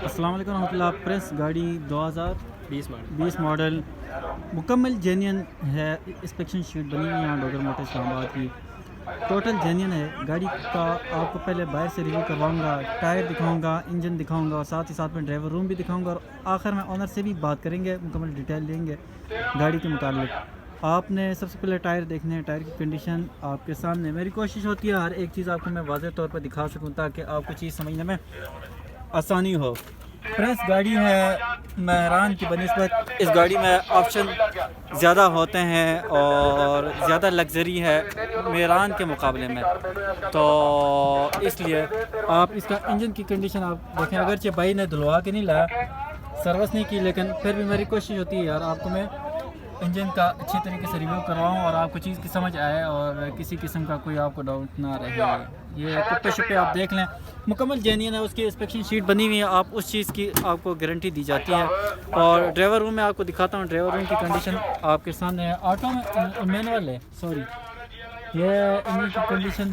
السلام علیکم ورحمۃ اللہ. پریس گاڑی 2020 ماڈل مکمل جینین ہے. انسپیکشن شیٹ بنی ہوئی ہے یہاں ڈوگر موٹر اسلام آباد کی. ٹوٹل جینین ہے. گاڑی کا آپ کو پہلے باہر سے ریویو کرواؤں گا, ٹائر دکھاؤں گا, انجن دکھاؤں گا اور ساتھ ہی ساتھ میں ڈرائیور روم بھی دکھاؤں گا, اور آخر میں آنر سے بھی بات کریں گے, مکمل ڈیٹیل لیں گے گاڑی کے متعلق. آپ نے سب سے پہلے ٹائر دیکھنے ہیں, ٹائر کی کنڈیشن آپ کے سامنے. میری کوشش ہوتی ہے ہر ایک چیز آپ کو میں واضح طور پر دکھا سکوں تاکہ آپ کو چیز سمجھنے میں آسانی ہو. پریس گاڑی ہے مہران کی بنسبت اس گاڑی میں آپشن زیادہ ہوتے ہیں اور زیادہ لگژری ہے مہران کے مقابلے میں, تو اس لیے آپ اس کا انجن کی کنڈیشن آپ دیکھیں. اگرچہ بھائی نے دھلوا کے نہیں لایا, سروس نہیں کی, لیکن پھر بھی میری کوشش ہوتی ہے یار آپ کو میں انجن کا اچھی طریقے سے ریویو کرواؤں اور آپ کو چیز کی سمجھ آئے اور کسی قسم کا کوئی آپ کو ڈاؤٹ نہ رہے. یہ کپے شپے آپ دیکھ لیں, مکمل جینین ہے. اس کی انسپیکشن شیٹ بنی ہوئی ہے, آپ اس چیز کی آپ کو گارنٹی دی جاتی ہے. اور ڈرائیور روم میں آپ کو دکھاتا ہوں. ڈرائیور روم کی کنڈیشن آپ کے سامنے ہے. آٹو میں مینول ہے, سوری, یہ انجن کی کنڈیشن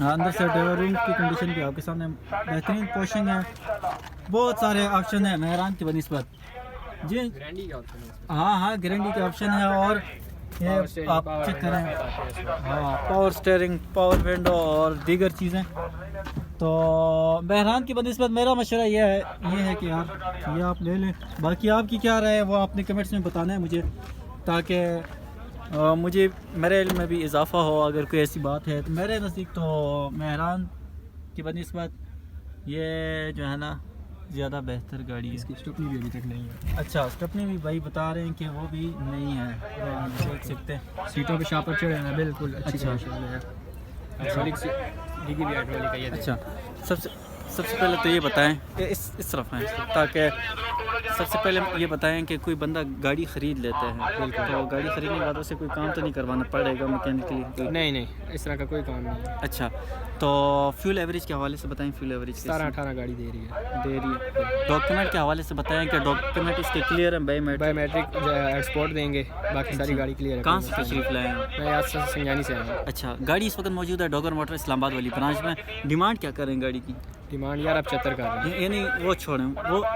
اندر سے ڈرائیور روم کی کنڈیشن بھی آپ کے سامنے. بہترین پوشنگ ہے, بہت سارے آپشن ہیں مہران کی بنسبت. جی ہاں گارنٹی کے آپشن ہے. اور یہ آپ چیک کریں, ہاں پاور سٹیئرنگ, پاور ونڈو اور دیگر چیزیں. تو مہران کی بنسبت میرا مشورہ یہ ہے کہ یار یہ آپ لے لیں. باقی آپ کی کیا رائے ہے وہ آپ نے کمنٹس میں بتانا ہے مجھے, تاکہ مجھے میرے علم میں بھی اضافہ ہو. اگر کوئی ایسی بات ہے تو میرے نزدیک تو مہران کی بنسبت یہ جو ہے نا زیادہ بہتر گاڑی ہے. اس کی اسٹپنی بھی ابھی تک نہیں ہے. اچھا, اسٹپنی بھی بھائی بتا رہے ہیں کہ وہ بھی نہیں ہے, دیکھ سکتے ہیں. سیٹوں پہ شاپر چڑھے ہیں بالکل اچھی اچھا. کنڈیشن میں ہے. ڈگی بھی ہائیڈرولک کا یہ اچھا, سب سے پہلے تو یہ بتائیں کہ اس طرف ہیں, تاکہ سب سے پہلے یہ بتائیں کہ کوئی بندہ گاڑی خرید لیتا ہے تو گاڑی خریدنے کے بعد اسے کوئی کام تو نہیں کروانا پڑے گا میکینکلی؟ نہیں اس طرح کا کوئی کام نہیں ہے. اچھا, تو فیول ایوریج کے حوالے سے بتائیں. فیول ایوریج 17-18 گاڑی دے رہی ہے. ڈاکیومنٹ کے حوالے سے بتائیں کہ ڈاکیومنٹ اس کے کلیئر ہیں. بائی میٹرک ایکسپورٹ دیں گے, باقی ساری گاڑی کلیئر ہے. کہاں سے تشریف لائے ہیں؟ میں یہاں سے سنجانی سے آیا ہوں. اچھا, گاڑی اس وقت موجود ہے ڈوگر موٹر اسلام آباد والی برانچ میں. ڈیمانڈ کیا کریں گاڑی کی؟ ڈیمانڈ یار آپ 75 کر رہے ہیں. یعنی وہ چھوڑیں,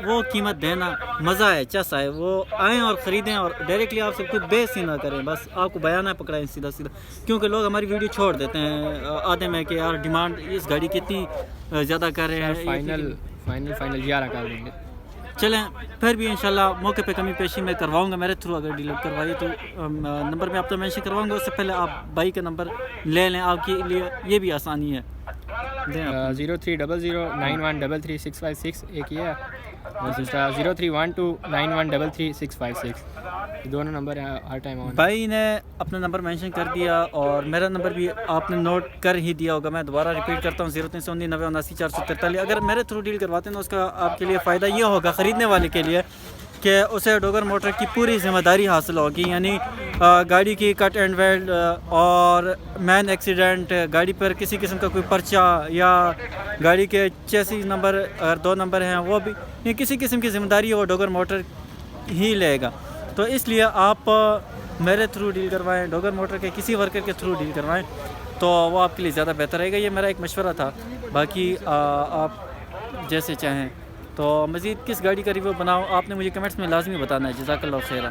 وہ قیمت دینا مزہ ہے, چس ہے, وہ آئیں اور خریدیں اور ڈائریکٹلی آپ سے کچھ بیس ہی نہ کریں. بس آپ کو بیانہ پکڑائیں سیدھا, کیونکہ لوگ ہماری ویڈیو چھوڑ دیتے ہیں آدھے میں کہ یار ڈیمانڈ اس گاڑی کی اتنی زیادہ کر رہے ہیں. فائنل 11 کر دیں گے. چلیں پھر بھی انشاءاللہ موقع پہ کمی پیشی میں کرواؤں گا میرے تھرو. اگر ڈیل کروائی تو نمبر میں آپ تو مینشن کرواؤں گا, اس سے پہلے آپ بائی کا نمبر لے لیں, آپ کے لیے یہ بھی آسانی ہے. 030091333656 ایک یہ ہے, دوسرا 031291333656. دونوں نمبر ہیں ہر ٹائم آن. بھائی نے اپنا نمبر مینشن کر دیا اور میرا نمبر بھی آپ نے نوٹ کر ہی دیا ہوگا. میں دوبارہ ریپیٹ کرتا ہوں, 031990794443. اگر میرے تھرو ڈیل کرواتے ہیں تو اس کا آپ کے لیے فائدہ یہ ہوگا خریدنے والے کے لیے کہ اسے ڈوگر موٹر کی پوری ذمہ داری حاصل ہوگی. یعنی گاڑی کی کٹ اینڈ ویلڈ اور مین ایکسیڈنٹ, گاڑی پر کسی قسم کا کوئی پرچہ یا گاڑی کے چیسی نمبر اگر 2 نمبر ہیں وہ بھی, یہ کسی قسم کی ذمہ داری وہ ڈوگر موٹر ہی لے گا. تو اس لیے آپ میرے تھرو ڈیل کروائیں, ڈوگر موٹر کے کسی ورکر کے تھرو ڈیل کروائیں تو وہ آپ کے لیے زیادہ بہتر رہے گا. یہ میرا ایک مشورہ تھا. باقی آپ جیسے چاہیں. تو مزید کس گاڑی کا ریویو بناؤ آپ نے مجھے کمنٹس میں لازمی بتانا ہے. جزاک اللہ خیرہ.